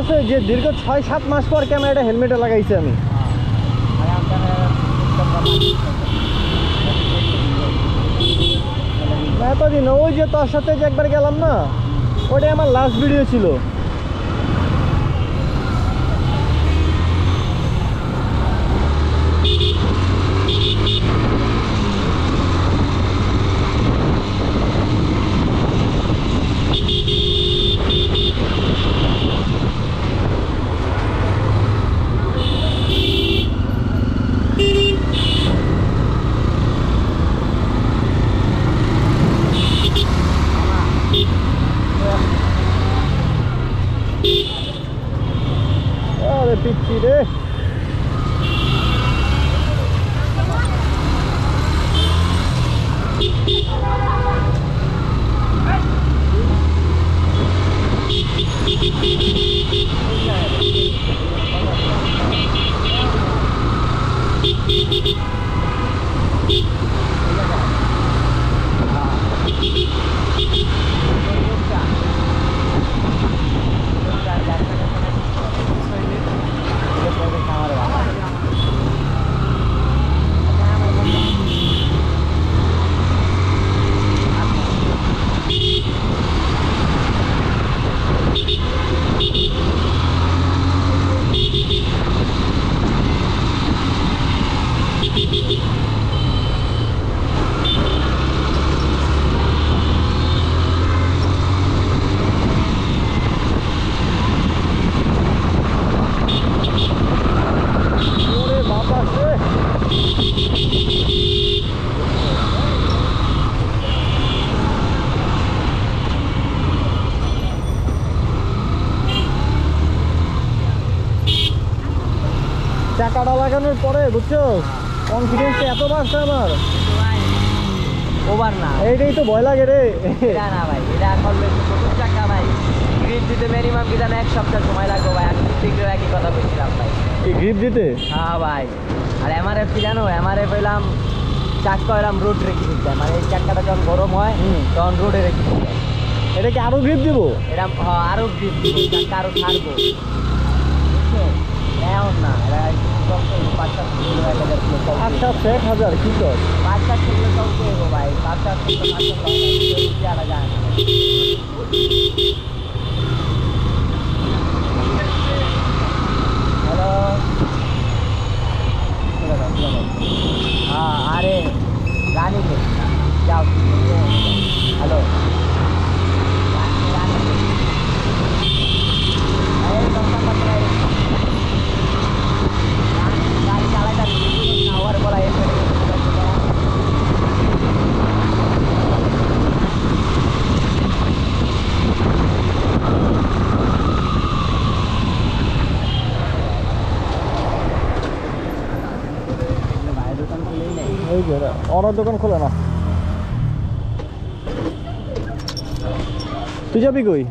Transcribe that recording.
আছে যে দীর্ঘ 6-7 মাস পর ক্যামেরাটা হেলমেটে লাগাইছি আমি। এতদিন ওই যে তোর সাথে যে একবার গেলাম না, ওটাই আমার লাস্ট ভিডিও ছিল। আরে পিচ্ছি রে, চাকাটা লাগানোর পরে বুঝছো কনফিডেন্সটা এত বাড়ছে আমার। ওভার না, এইটাই তো ভয় লাগে রে। এটা না ভাই, এটা করলে প্রথম চাকা ভাই গ্রিপ দিতে মিনিমাম কি জানো 1 সপ্তাহ সময় লাগবে ভাই। আমি ঠিকই একই কথা বলছিলাম ভাই, এই গ্রিপ দিতে। হ্যাঁ ভাই। আর এমআরএফ কি জানো, এমআরএফ হইলাম চাক্কা হইলাম রোড রেখে দিতে, মানে এই চাক্কাটা যখন গরম হয় তখন রোডে রেখে দিতে। এটা কি আরো গ্রিপ দিব? এটা হ্যাঁ আরো গ্রিপ দিব, চাক্কা আরো ছাড়বো, বুঝছো? এমন না, এটা 5-7 কি কর 5-7 থেকে চলতে হবো ভাই। 5-7 থেকে যায় না। হ্যালো, হ্যাঁ আরে গাড়ি নেই, যাও। হ্যালো, গাড়ি চালাইটা খাওয়ার বলা ওনার দোকান খোলে না। তুই যাবি কই?